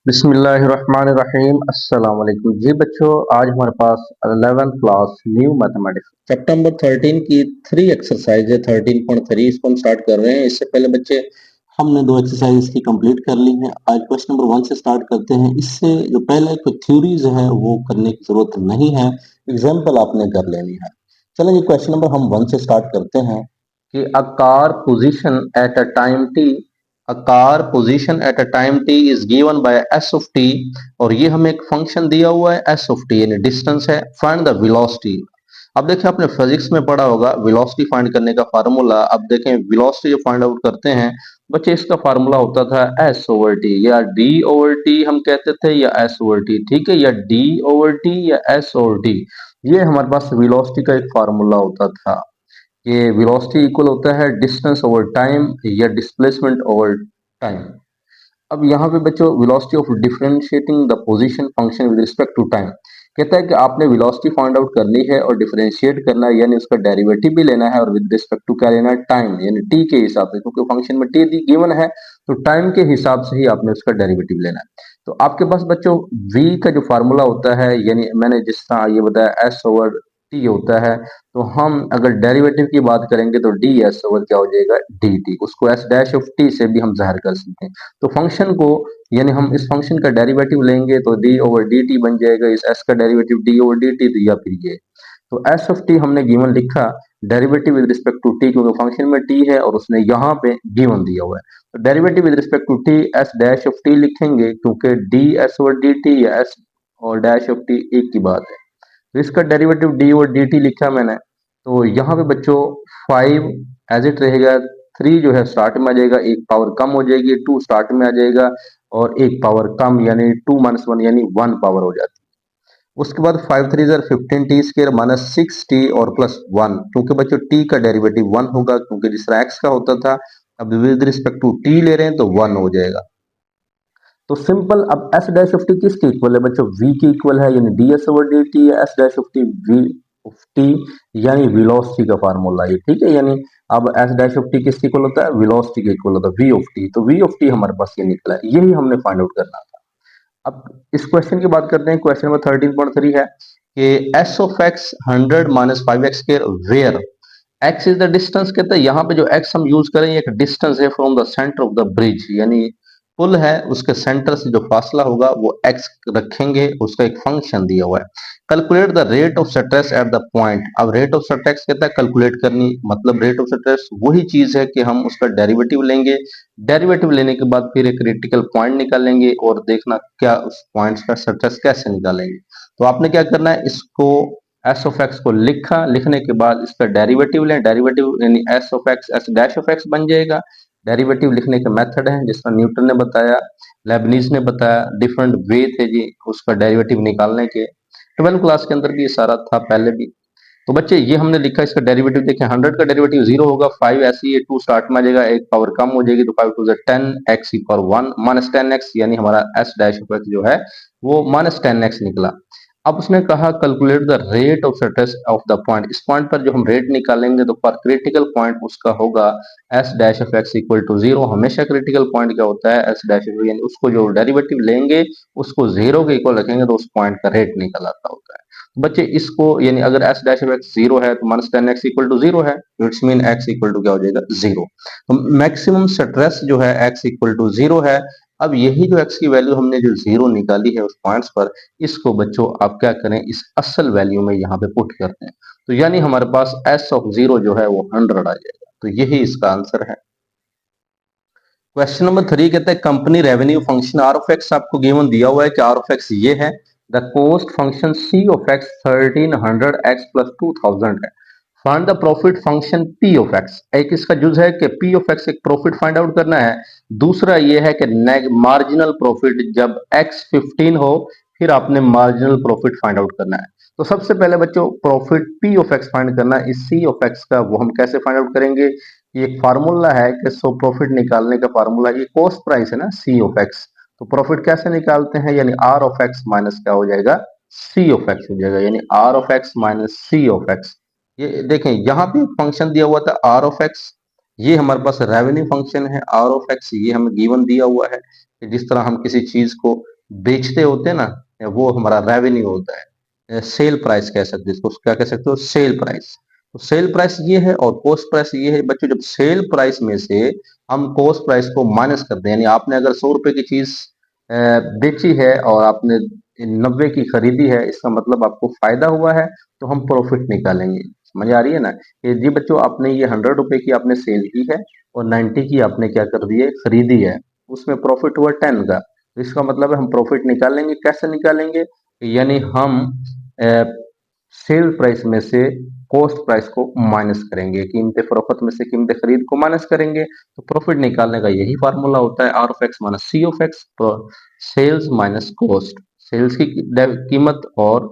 बिस्मिल्लाहिर्रहमानिर्रहीम अस्सलाम वालेकुम जी बच्चों। आज हमारे पास 11th class new mathematics chapter number 13 की 3 एक्सरसाइज है 13.3 इसको हम स्टार्ट कर रहे हैं। इससे पहले बच्चे हमने 2 एक्सरसाइज इसकी कंप्लीट कर ली हैं। आज क्वेश्चन नंबर 1 से स्टार्ट करते हैं। इससे जो पहले कोई थ्योरीज है वो करने की जरूरत नहीं है, एग्जाम्पल आपने कर लेनी है। चलें जी, क्वेश्चन नंबर हम 1 से स्टार्ट करते हैं कि a car position at a time t a car position at a time t is given by s of t। और ये हमें एक फंक्शन दिया हुआ है s of t यानी डिस्टेंस है। Find the velocity. अब देखें, आपने फिजिक्स में पढ़ा होगा वेलोसिटी फाइंड करने का फार्मूला। अब देखें वेलोसिटी जो फाइंड आउट करते हैं बच्चे, इसका फार्मूला होता था s ओवर टी या d ओवर टी हम कहते थे, या s ओवर टी, ठीक है, या d ओवर टी या s ओवर टी। ये हमारे पास वेलोसिटी का एक फार्मूला होता था। ये वेलोसिटी इक्वल होता है डिस्टेंस ओवर टाइम या डिस्प्लेसमेंट ओवर टाइम। अब यहाँ पे बच्चों velocity of differentiating the position function with respect to time कहता है कि आपने वेलोसिटी फाइंड आउट करनी है और डिफरेंशिएट करना है, यानी उसका डेरिवेटिव भी लेना है और विद रिस्पेक्ट टू क्या लेना है, टाइम यानी टी के हिसाब से, क्योंकि फंक्शन में टी गिवन है तो टाइम के हिसाब से ही आपने उसका डेरिवेटिव लेना है। तो आपके पास बच्चों v का जो फार्मूला होता है, यानी मैंने जिस तरह ये बताया s ओवर टी होता है, तो हम अगर डेरिवेटिव की बात करेंगे तो डी एस ओवर क्या हो जाएगा, डी टी। उसको एस डैश ऑफ टी से भी हम जाहिर कर सकते हैं। तो फंक्शन को, यानी हम इस फंक्शन का डेरिवेटिव लेंगे तो डी ओवर डी टी बन जाएगा, इस एस का derivative d over D t, तो या फिर ये। तो एस ऑफ टी हमने गिवन लिखा, derivative with respect to t, क्योंकि फंक्शन में टी है और उसने यहाँ पे गिवन दिया हुआ है। तो derivative with respect to t s dash of t लिखेंगे, क्योंकि d S over D T या एस और डैश ऑफ टी एक की बात है। तो इसका डेरिवेटिव डी और डी टी लिखा मैंने। तो यहाँ पे बच्चों 5 एज इट रहेगा, 3 जो है स्टार्ट में आ जाएगा, एक पावर कम हो जाएगी, 2 स्टार्ट में आ जाएगा और एक पावर कम यानी 2 माइनस 1 यानी 1 पावर हो जाती है। उसके बाद 5 3 jar 15 T square minus 6 T और प्लस 1, क्योंकि बच्चों टी का डेरिवेटिव 1 होगा, क्योंकि जिस तरह एक्स का होता था, अब विद रिस्पेक्ट टू टी ले रहे हैं तो 1 हो जाएगा। तो सिंपल, अब एस डैश ऑफ टी किसके इक्वल है बच्चों, v की इक्वल है, यानी D S over D T या S dash of T V of T, यानी वेलोसिटी का फार्मूला ये, ठीक है। यानी अब एस डैश ऑफ टी किसके इक्वल होता है, वेलोसिटी के इक्वल होता है, v ऑफ टी। तो v ऑफ टी हमारे पास ये निकला है, यही हमने फाइंड आउट करना था। अब इस क्वेश्चन की बात करते हैं। क्वेश्चन नंबर 13.3 है कि s of x 100 minus 5x square where x is the distance. कहता है यहाँ पे जो x हम यूज करें एक डिस्टेंस है from the centre of the bridge, यानी पुल है उसके सेंटर से जो फासला होगा वो x रखेंगे, उसका एक फंक्शन दिया हुआ है। Calculate the rate of stress at the point. अब रेट ऑफ स्ट्रेस कहता है कैलकुलेट करनी, मतलब रेट ऑफ स्ट्रेस वही चीज है कि हम उसका डेरिवेटिव लेंगे, डेरिवेटिव लेने के बाद फिर एक क्रिटिकल पॉइंट निकालेंगे और देखना क्या उस पॉइंट का स्ट्रेस कैसे निकालेंगे। तो आपने क्या करना है, इसको एस ऑफ एक्स को लिखा, लिखने के बाद इसका डेरिवेटिव लें, डेरिवेटिव यानी S of x s dash of x बन जाएगा। डेरिवेटिव लिखने के मेथड है जिसका न्यूटन ने बताया, लेबनीज ने बताया, डिफरेंट वे थे जी उसका डेरिवेटिव निकालने के। 12 क्लास के अंदर भी ये सारा था पहले भी। तो बच्चे ये हमने लिखा, इसका डेरिवेटिव देखें, 100 का डेरिवेटिव 0 होगा, 5 ऐसे ही 2 स्टार्ट में आ जाएगा, एक पावर कम हो जाएगी, तो 5 टू 10 एक्स की पावर 1 माइनस 10 एक्स, यानी हमारा एस डैश ऑफ एक्स जो है वो माइनस 10 एक्स निकला। अब उसने कहा calculate the rate of stress of the point. इस पॉइंट पर जो हम रेट निकालेंगे तो पर क्रिटिकल पॉइंट उसका होगा s dash of x equal to 0। हमेशा क्रिटिकल पॉइंट क्या होता है, एस डैश ऑफ, यानी उसको जो डेरिवेटिव लेंगे उसको 0 के इक्वल रखेंगे तो उस पॉइंट का रेट निकल आता होता है। बच्चे इसको, यानी अगर एस डैश ऑफ एक्स 0 है तो माइनस 10 एक्स इक्वल टू 0 है, it's mean x equal to क्या हो जाएगा, 0। तो मैक्सिमम स्ट्रेस जो है एक्स इक्वल टू 0 है। अब यही जो एक्स की वैल्यू हमने जो 0 निकाली है उस पॉइंट्स पर, इसको बच्चों आप क्या करें, इस असल वैल्यू में यहाँ पे पुट करते हैं, तो यानी हमारे पास एस ऑफ 0 जो है वो 100 आ जाएगा। तो यही इसका आंसर है। क्वेश्चन नंबर 3 कहता है company revenue function r of x आपको गिवन दिया हुआ है कि आर ऑफ एक्स ये है, the cost function c of x 1300 x plus 2000 है। Find the profit function p of x. एक इसका जुज है कि पी ऑफ एक्स एक प्रॉफिट फाइंड आउट करना है, दूसरा ये है कि मार्जिनल प्रॉफिट जब एक्स 15 हो फिर आपने मार्जिनल प्रॉफिट फाइंड आउट करना है। तो सबसे पहले बच्चों profit P of x find करना है। इस सी ऑफ एक्स का वो हम कैसे फाइंड आउट करेंगे, ये एक फार्मूला है कि सो प्रॉफिट निकालने का फार्मूला, ये कॉस्ट प्राइस है ना सी ऑफ एक्स, तो प्रॉफिट कैसे निकालते हैं, यानी आर ऑफ एक्स माइनस क्या हो जाएगा, सी ऑफ एक्स हो जाएगा, यानी r of x minus c of x. ये देखें यहाँ पे फंक्शन दिया हुआ था आर ऑफ एक्स, ये हमारे पास रेवेन्यू फंक्शन है आर ऑफ एक्स, ये हमें गिवन दिया हुआ है कि जिस तरह हम किसी चीज को बेचते होते हैं ना, वो हमारा रेवेन्यू होता है। सेल प्राइस कह सकते हैं इसको, क्या कह सकते हो, सेल प्राइस। तो सेल प्राइस ये है और कॉस्ट प्राइस ये है बच्चों। जब सेल प्राइस में से हम कॉस्ट प्राइस को माइनस करते हैं, यानी आपने अगर 100 रुपए की चीज बेची है और आपने 90 की खरीदी है, इसका मतलब आपको फायदा हुआ है, तो हम प्रॉफिट निकालेंगे। समझ आ रही है ना? कि जी बच्चों, आपने ये 100 रुपए की आपने सेल की है और 90 की आपने क्या कर दी है, खरीदी है, उसमें प्रॉफिट हुआ 10 का। तो इसका मतलब है हम प्रॉफिट निकालेंगे। कैसे निकालेंगे? यानी हम सेल प्राइस में से कॉस्ट प्राइस को माइनस करेंगे, कीमत फरोख्त में से कीमत खरीद को माइनस करेंगे। तो प्रॉफिट निकालने का यही फार्मूला होता है, r of x minus c of x, sales minus cost. Sales की कीमत और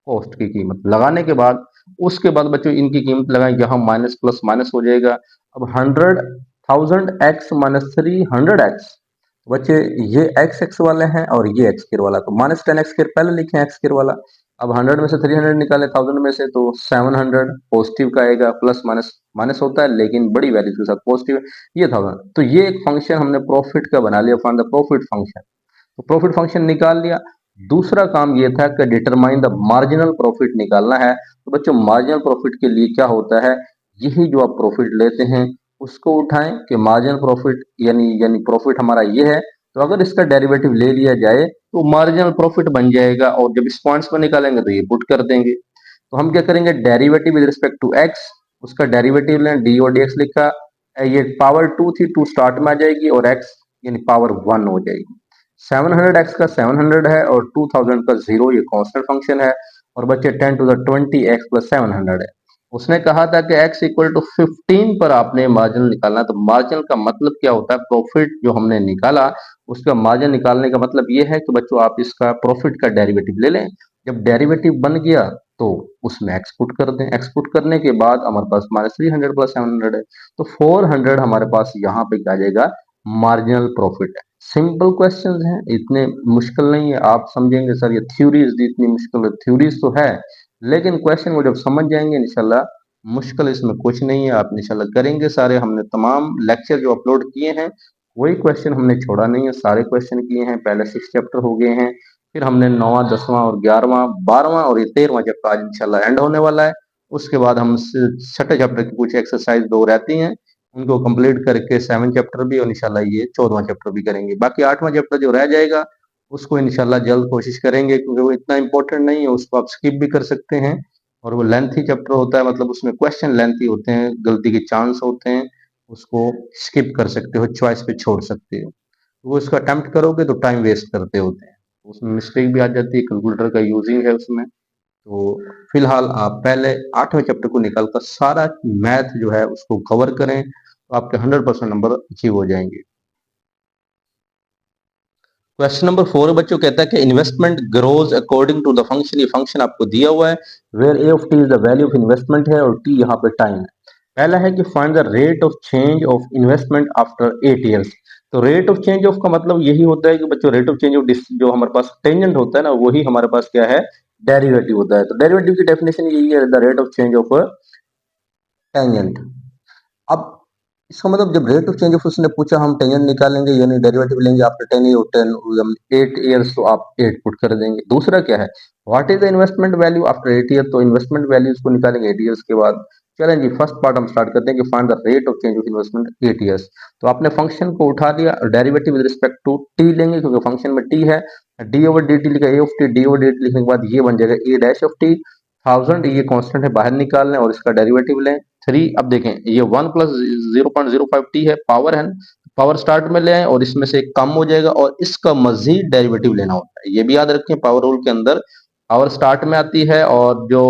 कॉस्ट की कीमत लगाने के बाद, उसके बाद बच्चों इनकी कीमत लगाएं, यहाँ माइनस प्लस माइनस हो जाएगा। अब 100,000 एक्स माइनस 300 एक्स, बच्चे ये एक्स एक्स वाले हैं और ये एक्स स्केयर वाला, तो माइनस 10 एक्स स्केयर पहले लिखे हैं एक्स स्केयर वाला। अब 100 में से 300 निकाले 1000 में से, तो 700 पॉजिटिव का आएगा, प्लस माइनस माइनस होता है लेकिन बड़ी वैल्यू के साथ पॉजिटिव, ये 1000। तो ये एक फंक्शन हमने प्रॉफिट का बना लिया, फाइंड द प्रॉफिट फंक्शन। तो प्रॉफिट फंक्शन निकाल लिया। दूसरा काम ये था कि डिटरमाइन द मार्जिनल प्रॉफिट निकालना है। तो बच्चों मार्जिनल प्रॉफिट के लिए क्या होता है, यही जो आप प्रॉफिट लेते हैं उसको उठाएं कि मार्जिनल प्रॉफिट यानी प्रॉफिट हमारा ये है, तो अगर इसका डेरिवेटिव ले लिया जाए तो मार्जिनल प्रॉफिट बन जाएगा, और जब इस पॉइंट्स पर निकालेंगे तो ये पुट कर देंगे। तो हम क्या करेंगे, derivative with respect to x, उसका डेरिवेटिव लें, डी और डी एक्स लिखा, ये पावर 2 थी, 2 स्टार्ट में आ जाएगी और एक्स यानी पावर 1 हो जाएगी। 700 एक्स का 700 है और 2000 का 0, ये कांस्टेंट फंक्शन है। और बच्चे 10 टू द 20 एक्स प्लस 700 है। उसने कहा था कि x इक्वल टू 15 पर आपने मार्जिन निकालना। तो मार्जिन का मतलब क्या होता है, प्रॉफिट जो हमने निकाला उसका मार्जिन निकालने का मतलब ये है कि बच्चों आप इसका प्रॉफिट का डेरिवेटिव ले लें। जब डेरिवेटिव बन गया तो उसमें एक्सपुट कर दें। एक्सपुट करने के बाद हमारे पास माइनस 300 प्लस 700 है, तो 400 हमारे पास यहाँ पे क्या आ जाएगा, मार्जिनल प्रॉफिट है। सिंपल क्वेश्चंस हैं, इतने मुश्किल नहीं है। आप समझेंगे सर ये थ्योरीज इतनी मुश्किल है, थ्योरीज तो है लेकिन क्वेश्चन को जब समझ जाएंगे इंशाल्लाह, मुश्किल इसमें कुछ नहीं है। आप इंशाल्लाह करेंगे सारे। हमने तमाम लेक्चर जो अपलोड किए हैं कोई क्वेश्चन हमने छोड़ा नहीं है, सारे क्वेश्चन किए हैं। पहले 6 चैप्टर हो गए हैं, फिर हमने 9वां 10वां और 11वां 12वां और ये 13वां चैप्टर आज इंशाल्लाह एंड होने वाला है। उसके बाद हम छठे चैप्टर की कुछ एक्सरसाइज 2 रहती हैं, उनको कंप्लीट करके 7 चैप्टर भी, और इंशाल्लाह ये 14वां चैप्टर भी करेंगे। बाकी 8वां चैप्टर जो रह जाएगा उसको इंशाल्लाह जल्द कोशिश करेंगे, क्योंकि वो इतना इंपॉर्टेंट नहीं है, उसको आप स्किप भी कर सकते हैं। और वो लेंथी चैप्टर होता है, मतलब उसमें क्वेश्चन लेंथी होते हैं, गलती के चांस होते हैं, उसको स्किप कर सकते हो, चॉइस पे छोड़ सकते हो। वो इसको अटेम्प्ट करोगे तो टाइम वेस्ट करते होते हैं, उसमें मिस्टेक भी आ जाती है, कैलकुलेटर का यूजिंग है उसमें। तो फिलहाल आप पहले 8वें चैप्टर को निकाल कर सारा मैथ जो है उसको कवर करें, तो आपके 100% नंबर अचीव हो जाएंगे। क्वेश्चन नंबर 4 बच्चों कहता है कि investment grows according to the function. ये फंक्शन आपको दिया हुआ है, where a of t is the value of investment है और टी यहाँ पे टाइम है। पहला है कि find the rate of change of investment after 8 years. तो रेट ऑफ चेंज ऑफ का मतलब यही होता है कि बच्चों रेट ऑफ चेंज ऑफ जो हमारे पास टेंजेंट होता है ना, वही हमारे पास क्या है, डेरिवेटिव होता है। तो डेरिवेटिव की डेफिनेशन यही है, the rate of change of tangent. अब इसका मतलब जब रेट ऑफ चेंज ऑफ उसने पूछा, हम टेंजेंट निकालेंगे यानी डेरिवेटिव लेंगे आफ्टर 10 ईयर, 8 ईयर्स, तो आप 8 पुट कर देंगे। दूसरा क्या है, what is the investment value after 8 year, तो इन्वेस्टमेंट वैल्यूज को निकालेंगे 8 ईयर्स के बाद। चलें जी, फर्स्ट पार्ट हम स्टार्ट करते हैं कि find the rate of change of investment 8 years. तो आपने फंक्शन को उठा लिया, derivative with respect to t लेंगे क्योंकि फंक्शन में टी है, डी ओवर डी टी लिखा, A of T, D over D T लिखने के बाद ये बन जाएगा ए डैश ऑफ टी। 1000 ये कांस्टेंट है, बाहर निकाल लें और इसका डेरिवेटिव लें 3। अब देखें ये 1 प्लस 0.05 टी है, पावर है, पावर स्टार्ट में ले आए और इसमें से एक कम हो जाएगा और इसका मजीद डेरिवेटिव लेना होता है। ये भी याद रखें, पावर रूल के अंदर पावर स्टार्ट में आती है और जो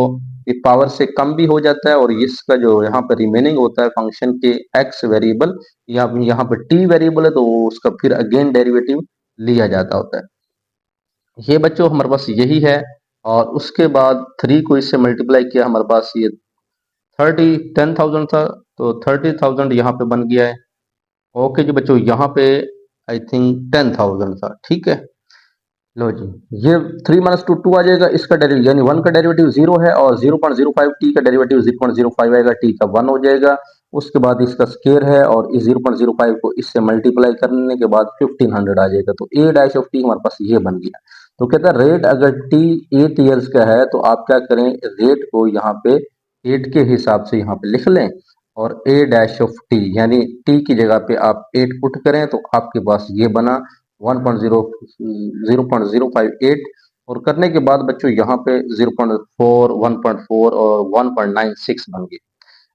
एक पावर से कम भी हो जाता है, और इसका जो यहाँ पर रिमेनिंग होता है फंक्शन के एक्स वेरिएबल, या यहाँ पर टी वेरिएबल है, तो उसका फिर अगेन डेरिवेटिव लिया जाता होता है। ये बच्चों हमारे पास यही है। और उसके बाद 3 को इससे मल्टीप्लाई किया, हमारे पास ये 10,000 था, तो 30,000 यहाँ पे बन गया है। ओके जी बच्चों, यहाँ पे आई थिंक 10,000 था, ठीक है। लो जी, ये 3 माइनस टू 2 आ जाएगा, इसका डेरिवेटिव यानी 1 का डेरिवेटिव 0 है और 0.05 टी का डेरिवेटिव 0.05 आएगा, टी का 1 हो जाएगा। उसके बाद इसका स्केयर है और इस 0.05 को इससे मल्टीप्लाई करने के बाद 1500 आ जाएगा। तो ए डैश ऑफ टी हमारे पास ये बन गया। तो कहता है रेट अगर टी 8 ईयर्स का है तो आप क्या करें, रेट को यहाँ पे 8 के हिसाब से यहाँ पे लिख लें और ए डैश ऑफ टी यानी टी की जगह पे आप 8 पुट करें तो आपके पास ये बना 0.08। और करने के बाद बच्चों यहाँ पे 0.4, 1.4 और 1.96 बन गए।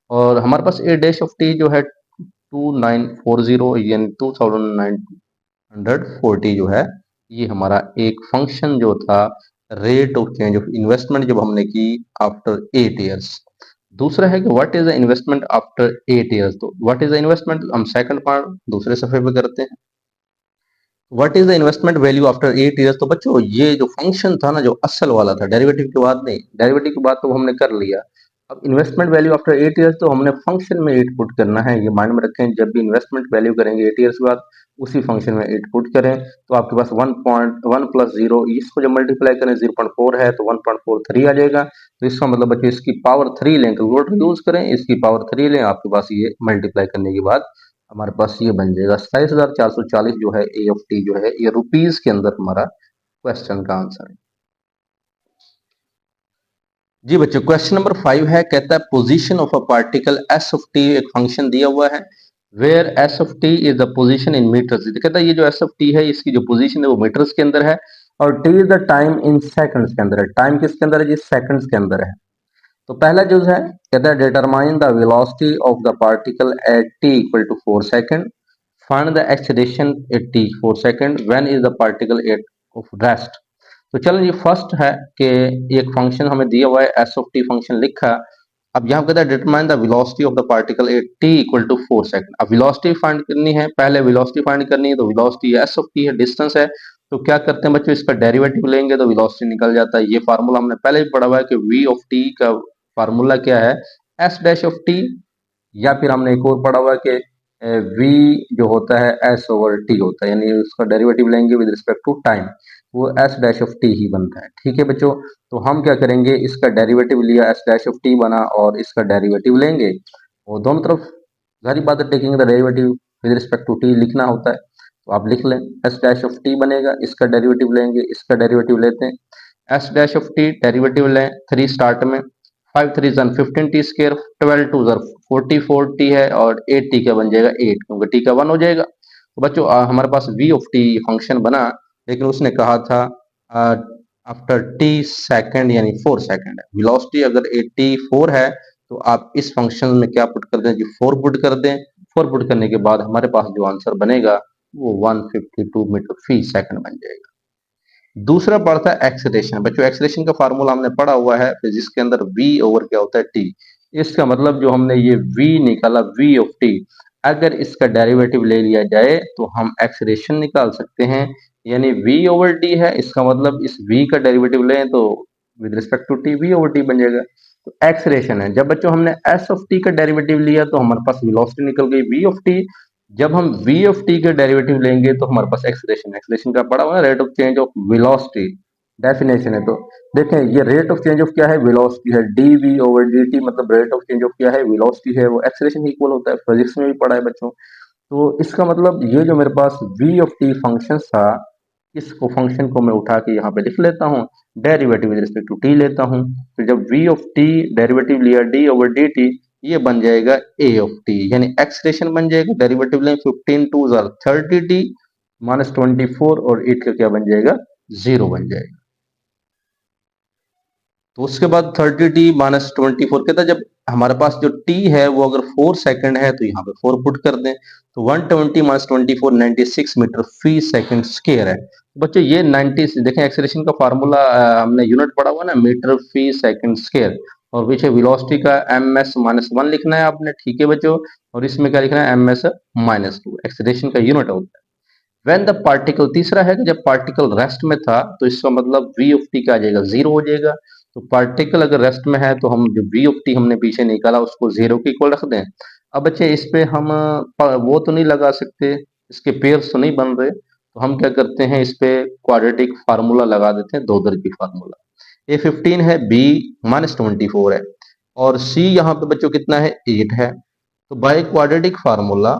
और हमारे पास ए डैश ऑफ टी जो है 2940 यानी 2940 जो है, ये हमारा एक फंक्शन जो था rate of change of investment जब हमने की आफ्टर 8 ईयर्स। दूसरा है कि what is the investment after 8 years. तो व्हाट इज द इन्वेस्टमेंट हम सेकंड पार्ट दूसरे सफे पे करते हैं। What is the investment value after 8 years. तो बच्चों ये जो फंक्शन था ना, जो असल वाला था, डेरिवेटिव के बाद नहीं, डेरिवेटिव के बाद तो हमने कर लिया। अब इन्वेस्टमेंट वैल्यू आफ्टर 8 ईयर्स तो हमने फंक्शन में 8 पुट करना है। ये माइंड में रखें, जब भी इन्वेस्टमेंट वैल्यू करेंगे 8 ईयर्स बाद उसी फंक्शन में 8 पुट करें तो आपके पास 1.1 प्लस 0, इसको जब मल्टीप्लाई करें 0.4 है तो 1.43 आ जाएगा। तो इसका मतलब बच्चों इसकी पावर 3 लें, कैलकुलेटर यूज करें, इसकी पावर 3 लें, आपके पास ये मल्टीप्लाई करने के बाद हमारे पास ये बन जाएगा 27,440 जो है ए ऑफ टी जो है ये रुपीज के अंदर हमारा क्वेश्चन का आंसर है। जी बच्चों क्वेश्चन नंबर 5 है, कहता है position of a particle s of t, एक फंक्शन दिया हुआ है where s of t is the position in metres. कहता है ये जो एस ऑफ टी है इसकी जो पोजीशन है वो मीटर्स के अंदर है और T is the time in seconds के अंदर है। टाइम किसके अंदर है जी, सेकंड्स के अंदर है। तो पहला जो है कहता है determine the velocity of the particle at t equal to 4 second, find the acceleration at t 4 second, when is the particle at of rest. तो चलो ये फर्स्ट है कि एक फंक्शन हमें दिया हुआ है एस ऑफ टी फंक्शन लिखा। अब यहाँ कहता है determine the velocity of the particle at t equal to 4 second. अब वेलोसिटी फाइंड करनी है, पहले वेलोसिटी फाइंड करनी है। तो वेलोसिटी एस ऑफ टी है, डिस्टेंस है, तो क्या करते हैं बच्चों इसका डेरिवेटिव लेंगे तो वेलोसिटी निकल जाता है। ये फार्मूला हमने पहले भी पढ़ा हुआ है कि वी ऑफ टी का फार्मूला क्या है, एस डैश ऑफ टी, या फिर हमने एक और पढ़ा हुआ है कि वी जो होता है एस ओवर टी होता है, यानी उसका डेरिवेटिव लेंगे विद रिस्पेक्ट टू टाइम, वो एस डैश ऑफ टी ही बनता है। ठीक है बच्चों, तो हम क्या करेंगे, इसका डेरिवेटिव लिया एस डैश ऑफ टी बना और इसका डेरिवेटिव लेंगे और दोनों तरफ जारी बात है taking the derivative with respect to t लिखना होता है। तो आप लिख लें एस डैश ऑफ टी बनेगा, इसका डेरिवेटिव लेंगे, इसका डेरिवेटिव लेते हैं। S dash of t derivative लें 3 स्टार्ट में, 5 3 15 टी स्केयर, 12 2 44 टी है और 8 टी का बन जाएगा 8 क्योंकि टी का 1 हो जाएगा। तो बच्चों हमारे पास वी ऑफ टी फंक्शन बना, लेकिन उसने कहा था आफ्टर टी सेकंड यानी 4 सेकंड है। वेलोसिटी अगर 84 है तो आप इस फंक्शन में क्या पुट कर दें जी, 4 पुट कर दें। 4 पुट करने के बाद हमारे पास जो आंसर बनेगा वो 152 मीटर फी सेकंड बन जाएगा। दूसरा पढ़ता है एक्सेलरेशन। बच्चों एक्सेलरेशन का फार्मूला हमने पढ़ा हुआ है फिजिक्स के अंदर, v ओवर क्या होता है टी। इसका मतलब जो हमने ये v निकाला v ऑफ टी, अगर इसका डेरिवेटिव ले लिया जाए तो हम एक्सेलरेशन निकाल सकते हैं, यानी v ओवर टी है, इसका मतलब इस v का डेरिवेटिव लें तो with respect to t v over t बन जाएगा। तो एक्सेलरेशन है, जब बच्चों हमने s ऑफ टी का डेरिवेटिव लिया तो हमारे पास वेलोसिटी निकल गई v ऑफ टी। जब हम v ऑफ टी के डेरिवेटिव लेंगे तो हमारे पास एक्सेलरेशन, एक्सेलरेशन का पड़ा हुआ है rate of change of velocity, definition है। तो देखें ये रेट ऑफ चेंज ऑफ क्या है, वेलोसिटी है, d v over D t, मतलब रेट ऑफ चेंज ऑफ क्या है, वेलोसिटी है, वो एक्सेलरेशन इक्वल होता है, फिजिक्स में भी पढ़ा है बच्चों। तो इसका मतलब ये जो मेरे पास v ऑफ टी फंक्शन था, इसको फंक्शन को मैं उठा के यहाँ पे लिख लेता हूँ, derivative with respect to t लेता हूँ। तो जब v ऑफ टी डेरिवेटिव लिया d ओवर डी टी, ये बन जाएगा a ऑफ टी, यानी एक्सप्रेशन बन जाएगा। डेरिवेटिव लें 15 2 30 टी माइनस 24 और 8 का क्या बन जाएगा, 0 बन जाएगा। तो उसके बाद 30 टी माइनस 24 कहता है जब हमारे पास जो t है वो अगर 4 सेकंड है तो यहाँ पे 4 पुट कर दें, तो 120 माइनस 24 96 मीटर फी सेकंड स्क्वायर है। तो बच्चों ये 90 देखें एक्सेलरेशन का फार्मूला हमने यूनिट पढ़ा हुआ ना, मीटर फी सेकंड स्क्वायर, और पीछे वेलोसिटी का एम एस माइनस 1 लिखना है आपने। ठीक है बच्चों, और इसमें क्या लिखना है, एम एस माइनस 2 एक्सेलरेशन का यूनिट होता है। व्हेन द पार्टिकल, तीसरा है कि जब पार्टिकल रेस्ट में था तो इसका मतलब v ऑफ टी क्या आ जाएगा, 0 हो जाएगा। तो पार्टिकल अगर रेस्ट में है तो हम जो v ऑफ टी हमने पीछे निकाला उसको 0 के इक्वल रख दें। अब बच्चे इस पे हम वो तो नहीं लगा सकते, इसके पेयर्स तो नहीं बन रहे, तो हम क्या करते हैं इस पे क्वाड्रेटिक फार्मूला लगा देते हैं, दो दर की फार्मूला। ए 15 है, b माइनस 24 है और c यहाँ पे बच्चों कितना है, 8 है। तो बाय क्वाड्रेटिक फार्मूला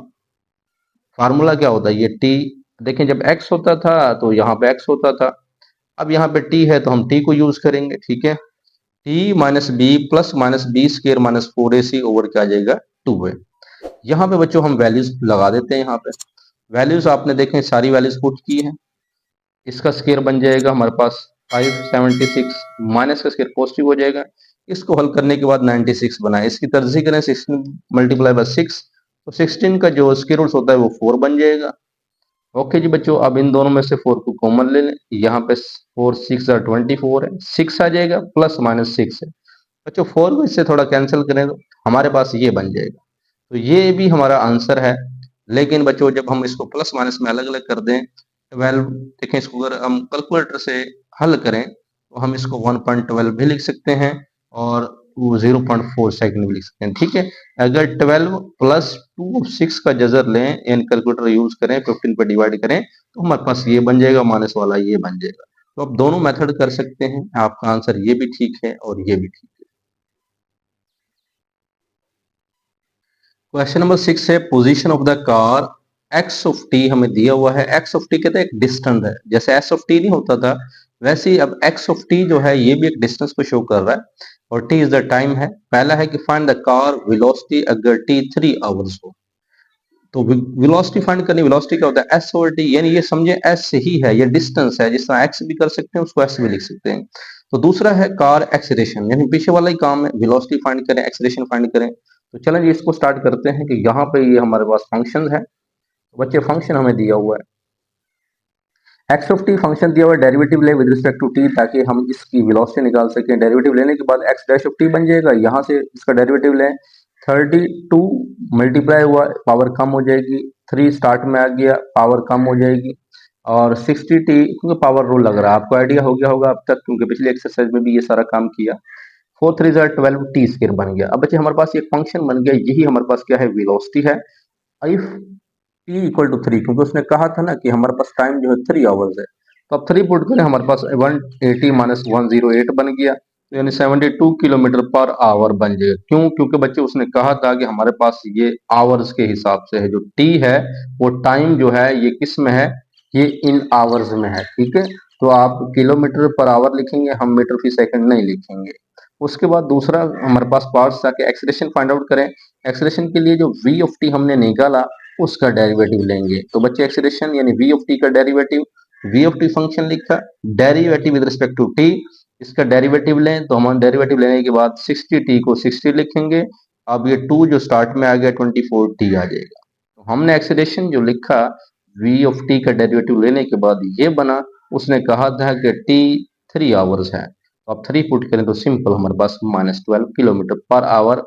क्या होता है, ये टी, देखें जब एक्स होता था तो यहाँ पे एक्स होता था, अब यहाँ पे टी है तो हम टी को यूज करेंगे, ठीक है। T minus b plus minus b square minus 4ac over क्या आ जाएगा 2 है। यहाँ पे बच्चों हम वैल्यूज लगा देते हैं, यहाँ पे वैल्यूज आपने देखें सारी वैल्यूज पुट की है। इसका स्केयर बन जाएगा हमारे पास 576, माइनस का स्केयर पॉजिटिव हो जाएगा। इसको हल करने के बाद 96 बना, इसकी तरजीह करें 16 मल्टीप्लाई बाय 6, तो 16 का जो स्केयर रूट होता है वो 4 बन जाएगा। ओके जी बच्चों, अब इन दोनों में से 4 को कॉमन ले लें, यहाँ पे 4 6 24 है, 6 आ जाएगा प्लस माइनस 6 है। बच्चों 4 को इससे थोड़ा कैंसिल करें तो हमारे पास ये बन जाएगा, तो ये भी हमारा आंसर है। लेकिन बच्चों जब हम इसको प्लस माइनस में अलग अलग कर दें, 12 देखें, इसको अगर हम कैलकुलेटर से हल करें तो हम इसको 1.12 भी लिख सकते हैं और 0.4 सेकंड भी लिख सकते हैं, ठीक है। अगर 12 प्लस 2 6 का जजर लें यानी कैलकुलेटर यूज करें, 15 पर डिवाइड करें तो हमारे पास ये बन जाएगा, माइनस वाला ये बन जाएगा। तो आप दोनों मेथड कर सकते हैं, आपका आंसर ये भी ठीक है और ये भी ठीक है। क्वेश्चन नंबर 6 है, position of the car x of T हमें दिया हुआ है। एक्स ऑफ टी कहते हैं एक डिस्टेंस है, जैसे एस ऑफ टी नहीं होता था वैसे ही अब एक्स ऑफ टी जो है ये भी एक डिस्टेंस को शो कर रहा है और टी इज द टाइम है। पहला है कि फाइंड द कार वेलोसिटी अगर टी 3 आवर्स हो। तो वेलोसिटी फाइंड करनी, वेलोसिटी क्या होता है एस ओवर टी, यानी ये समझे एस ही है, ये डिस्टेंस है, जिस तरह एक्स भी कर सकते हैं उसको एस भी लिख सकते हैं। तो दूसरा है कार एक्सीलरेशन, यानी पीछे वाला ही काम है, वेलोसिटी फाइंड करें एक्सीलरेशन फाइंड करें। तो चलें जी इसको स्टार्ट करते हैं कि यहाँ पे ये हमारे पास फंक्शन है। तो बच्चे फंक्शन हमें दिया हुआ है एक्स ऑफ टी, फंक्शन दिया हुआ है, डेरिवेटिव ले विद रिस्पेक्ट टू टी ताकि हम इसकी वेलोसिटी निकाल सकें। डेरिवेटिव लेने के बाद एक्स डैश ऑफ टी बन जाएगा, यहाँ से इसका डेरिवेटिव लें, 32 मल्टीप्लाई हुआ पावर कम हो जाएगी, 3 स्टार्ट में आ गया पावर कम हो जाएगी और 60 टी, क्योंकि पावर रूल लग रहा है आपको आइडिया हो गया होगा अब तक, क्योंकि पिछले एक्सरसाइज में भी ये सारा काम किया। 4 3 12 टी स्क्वायर बन गया। अब बच्चे हमारे पास एक फंक्शन बन गया, यही हमारे पास क्या है वेलोसिटी है। इफ टी इक्वल टू 3, क्योंकि उसने कहा था ना कि हमारे पास टाइम जो है 3 आवर्स है, तो अब 3 पुट करें हमारे पास 180 माइनस 108 बन गया, तो यानी 72 किलोमीटर पर आवर बन जाएगा। क्यों? क्योंकि बच्चे उसने कहा था कि हमारे पास ये आवर्स के हिसाब से है, जो टी है वो टाइम जो है ये किस में है, ये इन आवर्स में है, ठीक है। तो आप किलोमीटर पर आवर लिखेंगे, हम मीटर फी सेकंड नहीं लिखेंगे। उसके बाद दूसरा हमारे पास पार्ट्स था कि एक्सीलरेशन फाइंड आउट करें। एक्सीलरेशन के लिए जो v ऑफ टी हमने निकाला उसका डेरिवेटिव लेंगे। तो बच्चे एक्सीलरेशन यानी v ऑफ टी का derivative, v of T function लिखा, derivative with respect to T, इसका डेरिवेटिव लें तो हम डेरिवेटिव लेने के बाद 60 टी को 60 लिखेंगे। अब ये 2 जो स्टार्ट में आ गया 24 टी आ जाएगा। तो हमने एक्सीलरेशन जो लिखा v ऑफ टी का डेरिवेटिव लेने के बाद ये बना, उसने कहा था कि टी 3 आवर्स है, तो आप 3 पुट करें तो सिंपल हमारे पास -12 kilometre per hour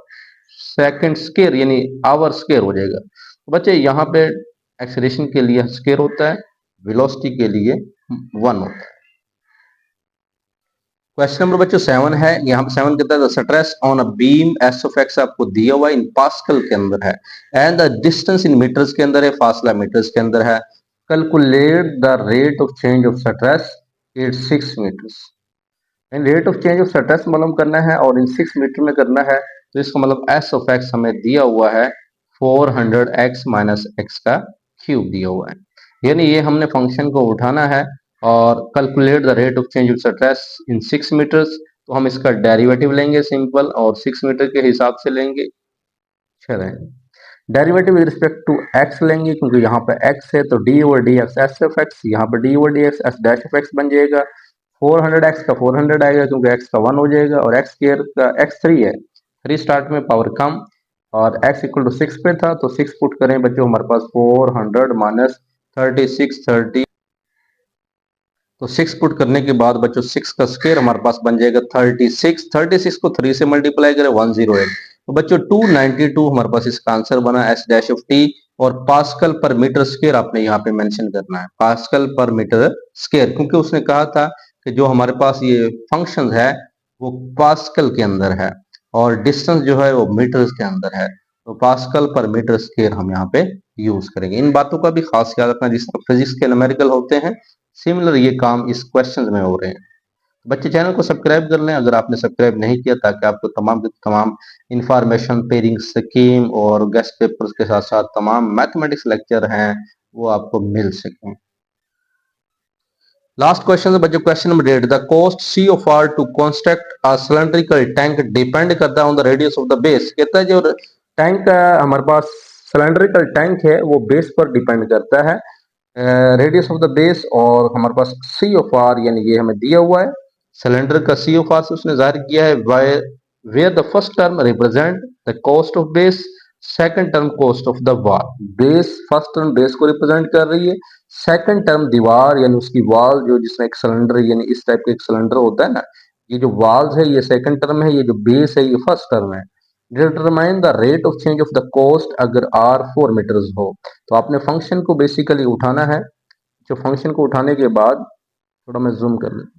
second square यानी आवर स्केयर हो जाएगा। तो बच्चे यहाँ पे एक्सीलरेशन के लिए स्केयर होता है, वेलोसिटी के लिए 1 होता है। क्वेश्चन नंबर बच्चों 7 है, यहाँ पे 7 कहता है stress on a beam s of x आपको दिया हुआ इन पास्कल के अंदर है and the distance in metres के अंदर है, फासला मीटर्स के अंदर है। Calculate the rate of change of stress at 6 metres. Rate of change of stress मालूम करना है और इन 6 मीटर में करना है, तो इसका मतलब एस ऑफ एक्स हमें दिया हुआ है 400x माइनस एक्स का क्यूब दिया हुआ है, यानी ये हमने फंक्शन को उठाना है और calculate the rate of change of stress in 6 metres, तो हम इसका डेरिवेटिव लेंगे सिंपल और 6 मीटर के हिसाब से लेंगे। चलें derivative with respect to x लेंगे, क्योंकि यहाँ पे एक्स है तो d over d x s of x, यहाँ पे d over d x s dash of x बन जाएगा। 400x का 400 आएगा क्योंकि x का 1 हो जाएगा और x स्क्वायर का x 3 है, 3 स्टार्ट में पावर कम और x इक्वल टू 6 पे था तो 6 पुट करें बच्चों हमारे पास 400 माइनस 36 30, तो 6 पुट करने के बाद बच्चों 6 का स्क्वायर हमारे पास बन जाएगा 36, 36 को 3 से मल्टीप्लाई करें 108, तो बच्चों 292 हमारे पास इसका आंसर बना एस डैश ऑफ टी। और पास्कल पर मीटर स्क्वायर आपने यहाँ पे मेंशन करना है, पास्कल पर मीटर स्क्वायर, क्योंकि उसने कहा था कि जो हमारे पास ये फंक्शन है वो पास्कल के अंदर है और डिस्टेंस जो है वो मीटर्स के अंदर है, तो पास्कल पर मीटर स्क्वायर हम यहाँ पे यूज करेंगे। इन बातों का भी खास ख्याल रखना, जिस तरह फिजिक्स के न्यूमेरिकल होते हैं सिमिलर ये काम इस क्वेश्चन में हो रहे हैं। बच्चे चैनल को सब्सक्राइब कर लें अगर आपने सब्सक्राइब नहीं किया, ताकि आपको तमाम के तमाम इंफॉर्मेशन पेयरिंग स्कीम और गेस्ट पेपर्स के साथ साथ तमाम मैथमेटिक्स लेक्चर हैं वो आपको मिल सकें। लास्ट क्वेश्चन है बच्चों, question number 8, the cost c of r to construct a cylindrical tank depend करता है on the radius of the base. कहता है जो टैंक हमारे पास सिलेंड्रिकल टैंक है वो बेस पर डिपेंड करता है, रेडियस ऑफ द बेस, और हमारे पास सी ऑफ आर यानी ये हमें दिया हुआ है सिलेंडर का सी ऑफ आर से उसने जाहिर किया है, where the first term represent the cost of base, second term cost of the wall. Base, first term base को रिप्रेजेंट कर रही है, सेकंड टर्म दीवार यानी उसकी वॉल, जो जिसमें एक सिलेंडर यानी इस टाइप का एक सिलेंडर होता है ना, ये जो वॉल्स है ये सेकंड टर्म है, ये जो बेस है ये फर्स्ट टर्म है। Determine the rate of change of the cost अगर आर 4 मीटर्स हो। तो आपने फंक्शन को बेसिकली उठाना है, जो फंक्शन को उठाने के बाद थोड़ा मैं जूम कर लेता हूं।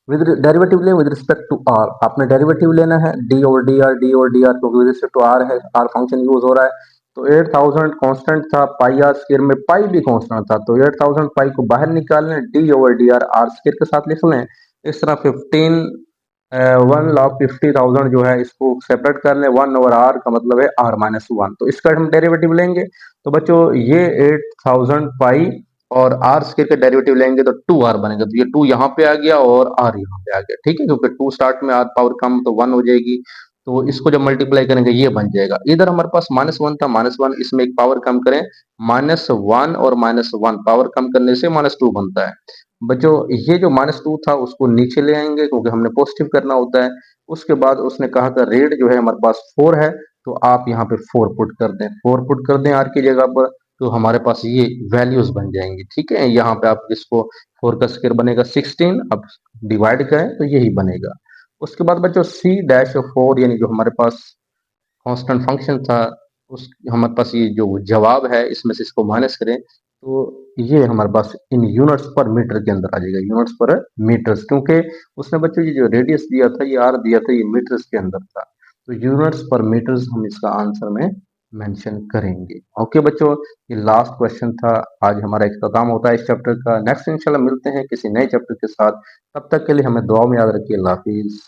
विद डेरिवेटिव ले विद रिस्पेक्ट टू आर, आपने डेरिवेटिव लेना है डी और डी आर, डी और डी आर, क्योंकि विद रिस्पेक्ट टू आर है, आर फंक्शन यूज हो रहा है। तो 8000 कांस्टेंट था, पाई आर स्क्वायर में पाई भी कांस्टेंट था, तो 8000 पाई को बाहर निकाल लें, d over d r r square के साथ लिख लें। इस तरह 15 1,50,000 जो है इसको सेपरेट कर लें, 1/r का मतलब है r-1, तो इसका हम डेरिवेटिव लेंगे। तो बच्चों ये 8000 पाई और आर स्क्वायर का डेरिवेटिव लेंगे तो 2r बनेगा, तो ये 2 यहाँ पे आ गया और r यहाँ पे आ गया, ठीक है, क्योंकि 2 स्टार्ट में r पावर कम तो 1 हो जाएगी, तो इसको जब मल्टीप्लाई करेंगे ये बन जाएगा। इधर हमारे पास -1 था, -1 इसमें एक पावर कम करें, -1 और -1 पावर कम करने से -2 बनता है। बच्चों ये जो -2 था उसको नीचे ले आएंगे क्योंकि हमने पॉजिटिव करना होता है। उसके बाद उसने कहा था रेट जो है हमारे पास 4 है, तो आप यहाँ पे 4 पुट कर दें, 4 पुट कर दें आर की जगह पर, तो हमारे पास ये वैल्यूज बन जाएंगी, ठीक है। यहाँ पे आप इसको 4 का स्क्वायर बनेगा 16, अब डिवाइड करें तो यही बनेगा। उसके बाद बच्चों सी डैश ऑफ 4 यानी जो हमारे पास कांस्टेंट फंक्शन था, उस हमारे पास ये जो जवाब है इसमें से इसको माइनस करें तो ये हमारे पास इन यूनिट्स पर मीटर के अंदर आ जाएगा, यूनिट्स पर मीटर्स, क्योंकि उसने बच्चों ये जो रेडियस दिया था ये आर दिया था, ये मीटर्स के अंदर था, तो यूनिट्स पर मीटर्स हम इसका आंसर में मेंशन करेंगे। ओके बच्चों, ये लास्ट क्वेश्चन था, आज हमारा इख्तिताम होता है इस चैप्टर का। नेक्स्ट इंशाल्लाह मिलते हैं किसी नए चैप्टर के साथ, तब तक के लिए हमें दुआ में याद रखिए। अल्लाह हाफिज।